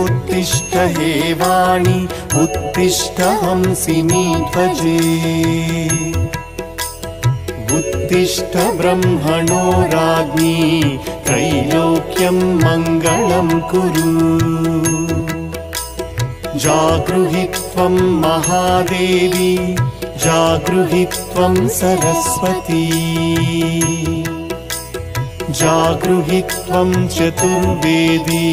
उत्तिष्ठ हे वाणी उत्तिष्ठ हंसिनी ध्वजे उत्तिष्ठ ब्रह्मणो राज्ञी त्रैलोक्यं मङ्गलं कुरु जागृहि त्वं महादेवी जागृहि त्वं सरस्वती जागृहि त्वं चतुर्वेदी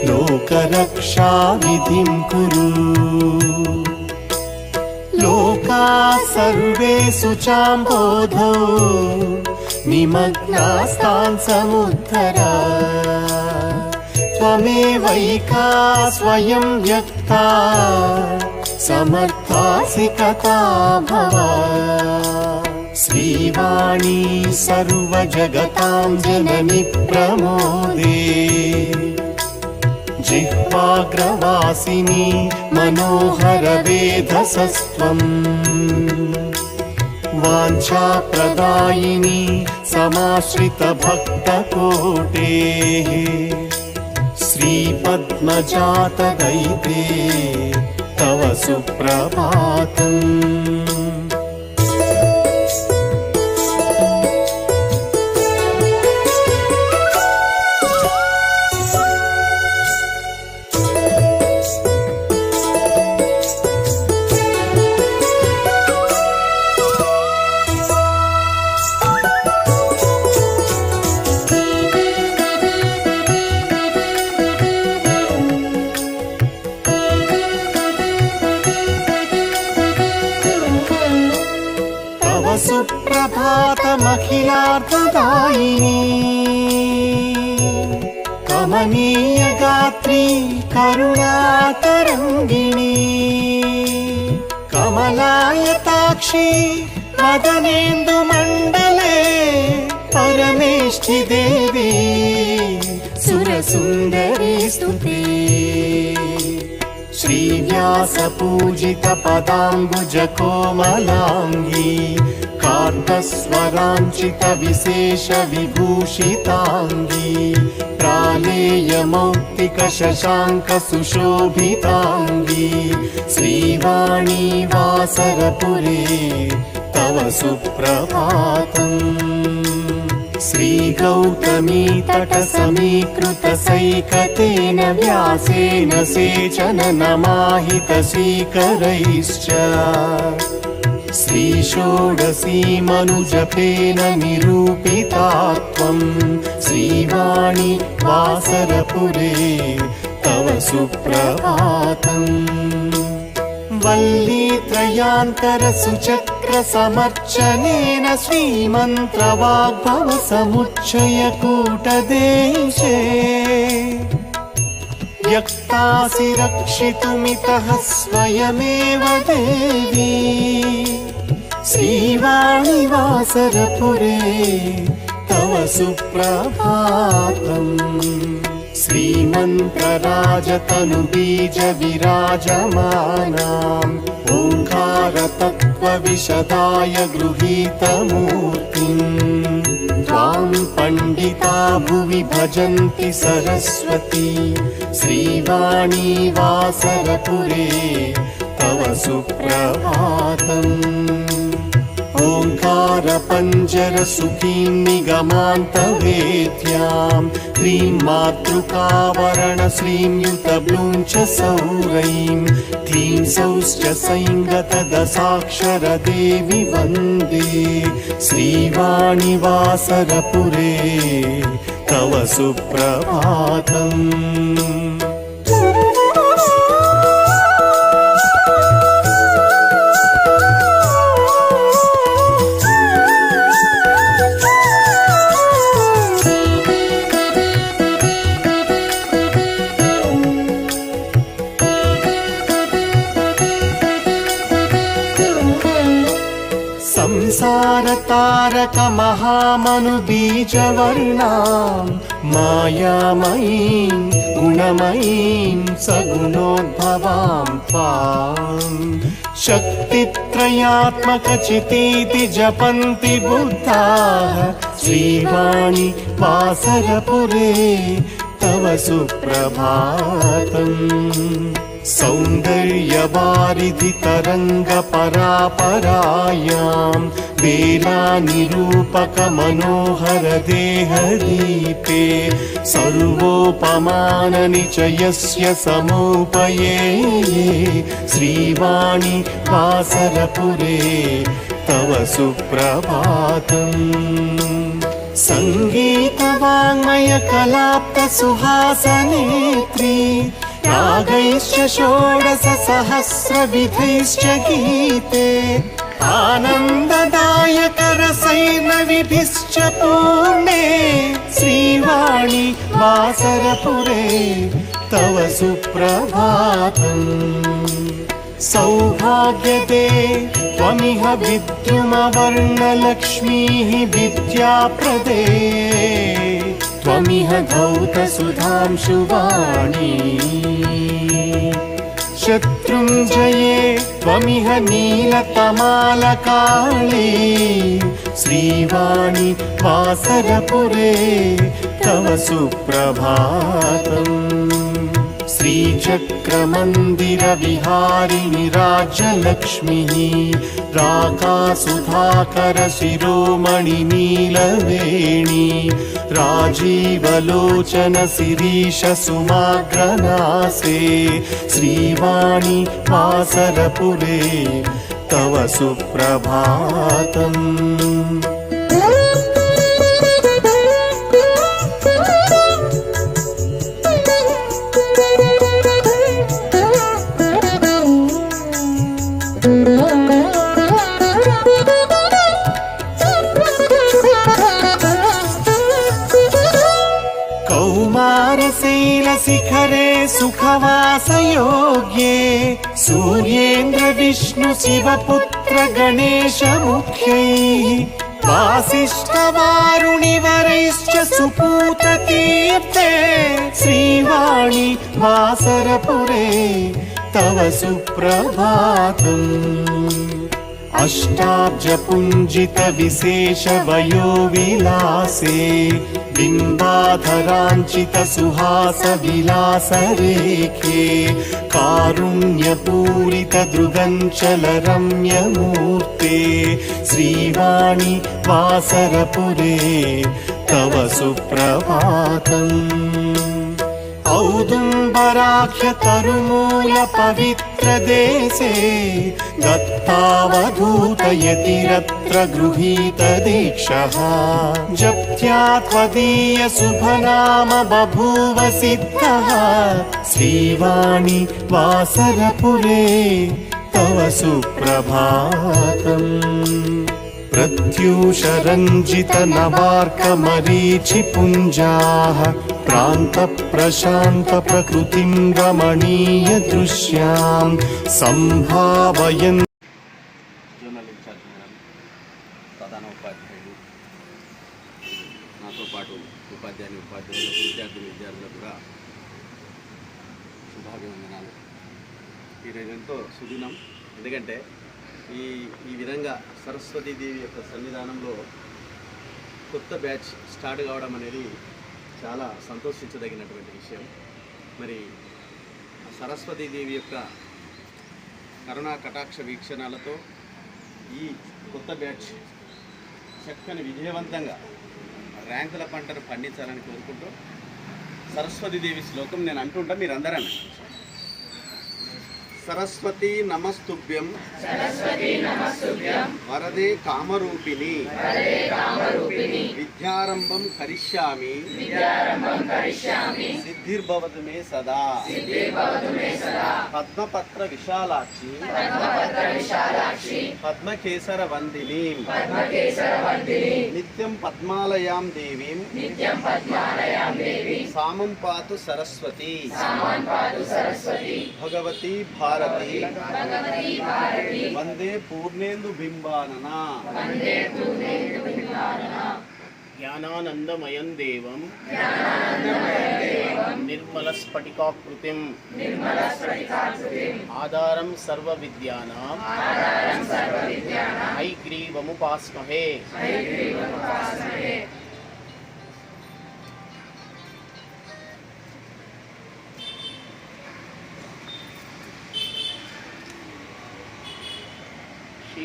लोकरक्षा विधिं कुरु लोकाः सर्वे शुचाम्बोधौ निमग्नास्तान् समुद्धर त्वमेवैका स्वयं व्यक्ता समर्थासि कथा भव श्रीवाणी सर्वजगतां जननि प्रमोदे जिह्वाग्रवासिनी मनोहर वेधसस्त्वं वाञ्छाप्रदायिनी समाश्रित भक्तकोटेः श्रीपद्मजात दैते तव सुप्रभातम् सुप्रभातमखिलार्थदायिनी कमनीय गात्री करुणातरङ्गिणी कमलायताक्षी मदनेन्दुमण्डले परमेष्ठि देवी सुरसुन्दरी स्तुते श्रीव्यासपूजित पदाम्बुज कोमलाङ्गी कार्तस्वराञ्चित विशेष विभूषिताङ्गी प्रालेय मौक्तिक शशाङ्क सुशोभिताङ्गी श्रीवाणी वासरपुरे तव सुप्रभातम् श्रीगौतमी तटसमीकृत सैकतेन व्यासेन सेचन नमाहित श्रीकरैश्च श्रीषोडशी मनुजपेन निरूपिता त्वं श्रीवाणी वासरपुरे तव सुप्रभातम् वल्लीत्रयान्तर सुचक्र समर्चनेन श्रीमन्त्रवाग्भव समुच्चय कूटदेशे व्यक्तासि रक्षितुमितः स्वयमेव देवी श्रीवाणी वासरपुरे तव सुप्रभातम् श्रीमन्त्रराजतनुबीज विराजमानाम् ओङ्कारतत्त्वविशदाय गृहीतमूर्तिम् त्वां पण्डिता भुवि भजन्ति सरस्वती श्रीवाणी वासरपुरे तव सुप्रभातम् ओङ्कार पञ्जर सुखीं निगमान्तवेद्यां क्लीं मातृकावरण श्रीं युतब्लूं च सौरैं क्लीं सौश्च संगत दशाक्षर देवी वन्दे श्रीवाणी वासरपुरे तव सुप्रभातम् संसारतारक महामनुबीजवर्णां मायामयीं गुणमयीं सगुणोद्भवां त्वां शक्तित्रयात्मकचितीति जपन्ति बुद्धाः श्रीवाणी वासरपुरे तव सुप्रभातम् सौन्दर्यवारिधि तरङ्गपरापरायां वेलानिरूपक मनोहर देहदीपे सर्वोपमाननिचयस्य समोपये श्रीवाणी वासरपुरे तव सुप्रभातम् संगीतवाङ्मय कलाप्त सुहासनेत्री रागैश्च षोडश सहस्रविधैश्च गीते आनन्ददायक रसैर्नविभिश्च पूर्णे श्रीवाणी वासरपुरे तव सुप्रभातम् सौभाग्यदे त्वमिह विद्रुमवर्णलक्ष्मीः विद्याप्रदे त्वमिह धौतसुधांशुवाणी शत्रुञ्जये त्वमिह नीलतमालकाली श्रीवाणी वासरपुरे तव सुप्रभातम् श्रीचक्रमन्दिरविहारिणि राज्यलक्ष्मीः राकासुधाकर शिरोमणि नीलवेणी राजीवलोचन शिरीष सुमाग्रनासे श्रीवाणी वासरपुरे तव सुप्रभातम् कौमारशैलशिखरे सुखवासयोग्ये सूर्येन्द्र विष्णु शिवपुत्र गणेश मुख्यैः वासिष्ठवारुणिवरैश्च सुपूततीर्थे श्रीवाणी वासरपुरे तव सुप्रभातम् अष्टाब्जपुञ्जितविशेषवयोविलासे बिम्बाधराञ्चितसुहासविलासरेखे कारुण्यपूरितदृगञ्चलरम्यमूर्ते श्रीवाणी वासरपुरे तव सुप्रभातम् औदुम्बराख्य तरुमूल पवित्र देशे दत्तावधूत यतिरत्र गृहीत दीक्षः जप्त्या त्वदीय शुभनाम बभूव सिद्धः श्रीवाणी वासरपुरे तव सुप्रभातम् प्रत्यूषरञ्जित नवार्कमरीचिपुञ्जाः प्रान्तप्रशान्त प्रकृतिं रमणीय दृश्यां सम्भावयन् జోనల్ ఇన్ఛార్జ్ మేడం, ప్రధాన ఉపాధ్యాయులు, నాతో పాటు ఉపాధ్యాయులకు విద్యార్థులకు కూడా శుభాభివందనాలు. ఈరోజు ఎంతో సుదినం. ఎందుకంటే ఈ విధంగా సరస్వతీదేవి యొక్క సన్నిధానంలో కొత్త బ్యాచ్ స్టార్ట్ కావడం అనేది చాలా సంతోషించదగినటువంటి విషయం. మరి సరస్వతీదేవి యొక్క కరుణా కటాక్ష వీక్షణాలతో ఈ కొత్త బ్యాచ్ చక్కని విజయవంతంగా ర్యాంకుల పంటను పండించాలని కోరుకుంటూ సరస్వతీదేవి శ్లోకం నేను అంటుంటా, మీరు అందరూ सरस्वती नमस्तुभ्यं वरदे कामरूपिणी विद्यारंभं करिष्यामि सिद्धिर्भवतु मे सदा पद्मपत्र विशालाक्षी पद्मकेसर वंदिनी नित्यं पद्मालयां देवीं सामं पातु सरस्वती भगवती भारती वंदे पूर्णेन्दु बिंबानना ज्ञानानंदमयं देवं निर्मलस्फटिकाकृतिं आधारं सर्वविद्यानां हयग्रीवमुपास्महे।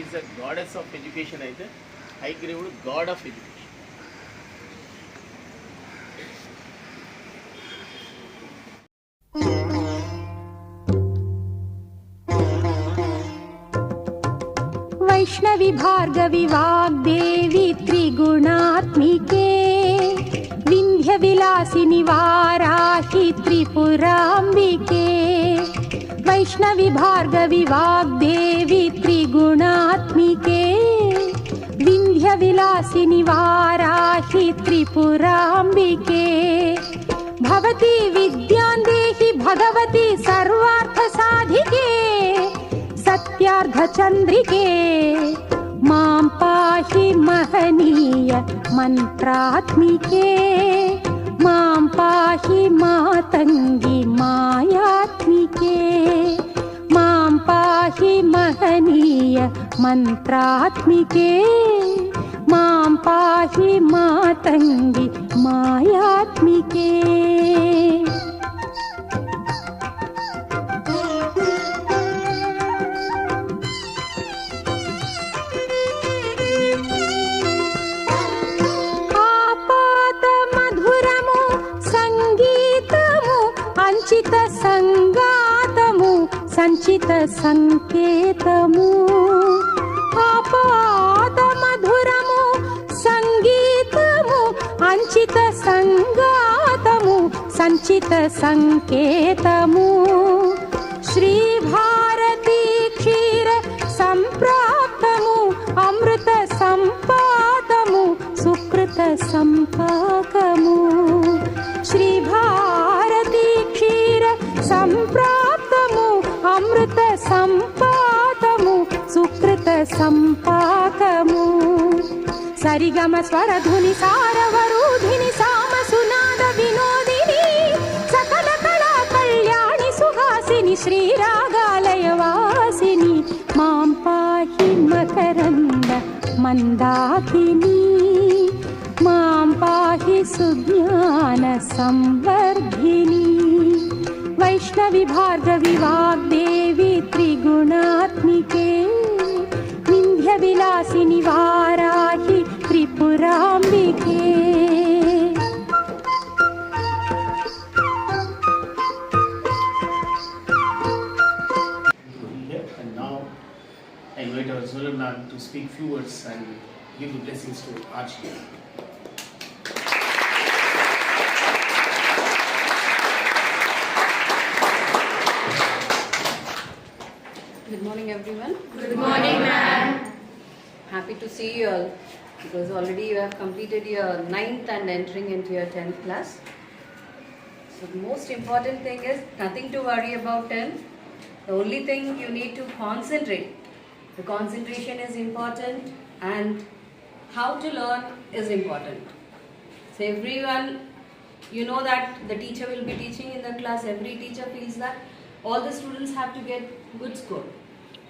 Is a goddess of education అయితే హయగ్రీవుడు god of education. Vaishnavi Bhargavi Vagdevi त्रिगुणात्मिके विन्ध्यविलासिनि वाराहि त्रिपुराम्बिके. वैष्णवी भार्गवी वाग्देवी त्रिगुणात्मिके विन्ध्यविलासिनि वाराहि त्रिपुराम्बिके. भवती विद्यां देहि भगवती सर्वार्थसाधिके सत्यार्धचन्द्रिके. मां पाहि महनीय मन्त्रात्मिके मां पाहि मातङ्गी मायात्मिके. मां पाहि महनीय मन्त्रात्मिके मां पाहि मातङ्गी मायात्मिके. సంచిత సంగాతము సంచిత సంకేతము. ఆపాద మధురము సంగీతము అంచిత సంగాతము సంచిత సంకేతము. శ్రీ భారతీ క్షీర సంప్రాప్తము అమృత సంపాదము సుకృత సంపాకము. శ్రీ భారతీ క్షీర సంప్రాప్తము అమృత సంపాదము సుకృత సంపాకము. సరిగమ స్వరధుని సారవరూధిని సామ సునాద వినోదిని సకల కళా కళ్యాణి సుహాసిని శ్రీరాగాలయ వాసిని. మాం పాహి మకరంద మందాకిని మాం పాహి Sujnana Samvardhini. Vaishnavi Bhargavi Vagdevi త్రిగుణాత్మికే Vindhya విలాసిని Varahi త్రిపురాంబికే. And now I invite our Zolan ma'am to speak few words and give the blessings to Archie. Good morning, everyone. Good morning, ma'am. Happy to see you all because already you have completed your 9th and entering into your 10th class. So the most important thing is nothing to worry about 10th. The only thing you need to concentrate. The concentration is important and how to learn is important. So everyone, you know that the teacher will be teaching in the class. Every teacher feels that all the students have to get good score.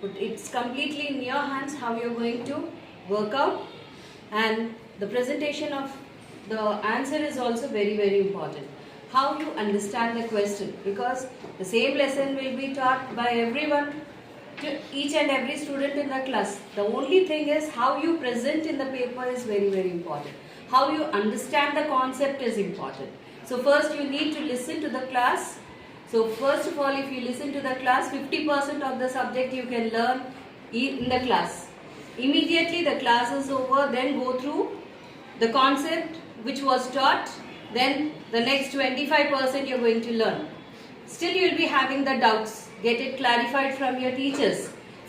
But it's completely in your hands how you're going to work out, and the presentation of the answer is also very, very important. How you understand the question, because the same lesson will be taught by everyone to each and every student in the class. The only thing is how you present in the paper is very, very important. How you understand the concept is important. So first you need to listen to the class. So first of all, if you listen to the class, 50% of the subject you can learn in the class. Immediately the class is over, then go through the concept which was taught, then the next 25% you're going to learn. Still you will be having the doubts, get it clarified from your teachers.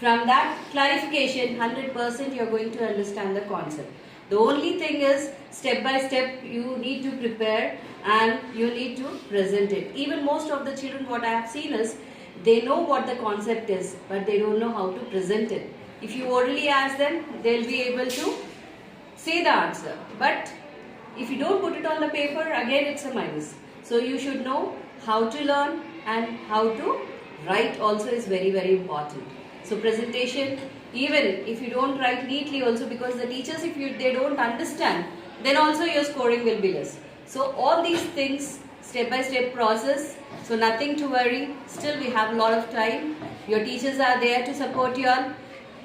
From that clarification, 100% you're going to understand the concept. The only thing is, step by step you need to prepare and you need to present it. Even most of the children, what I have seen is, they know what the concept is, but they don't know how to present it. If you orally ask them, they'll be able to say the answer. But if you don't put it on the paper, again it's a minus. So you should know how to learn, and how to write also is very, very important. So presentation, even if you don't write neatly also, because the teachers, if they don't understand, then also your scoring will be less. So all these things, step by step process, so nothing to worry. Still we have a lot of time. Your teachers are there to support you all.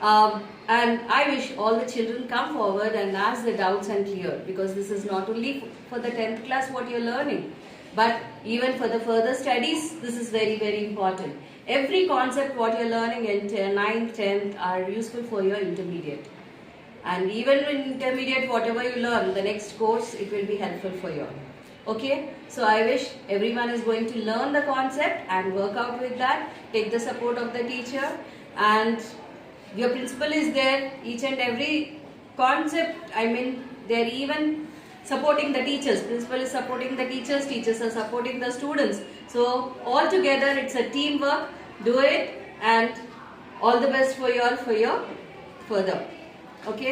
And I wish all the children come forward and ask the doubts and clear, because this is not only for the 10th class what you're learning, but even for the further studies, this is very, very important. Every concept what you're learning in 9th, 10th are useful for your intermediate. And even in intermediate, whatever you learn, the next course, it will be helpful for you. Okay? So I wish everyone is going to learn the concept and work out with that. Take the support of the teacher, and your principal is there. Each and every concept, they're even supporting the teachers. Principal is supporting the teachers, teachers are supporting the students. So all together, it's a teamwork. Do it, and all the best for you all for your further. Okay?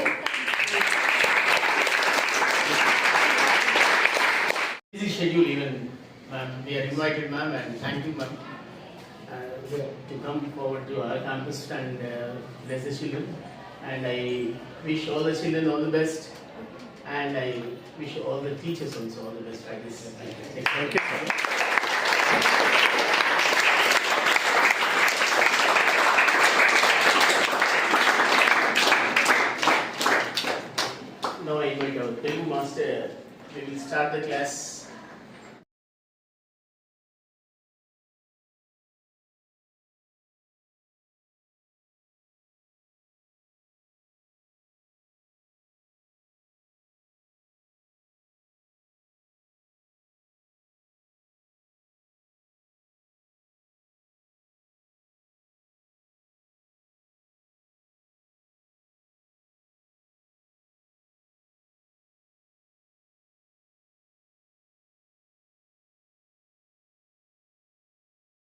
Busy schedule even, ma'am. We are invited, ma'am, and thank you, ma'am, to come forward to our campus and bless the children. And I wish all the children all the best, and I wish all the teachers also all the best like this. Thank you. Now I invite our Telugu master. We will start the class.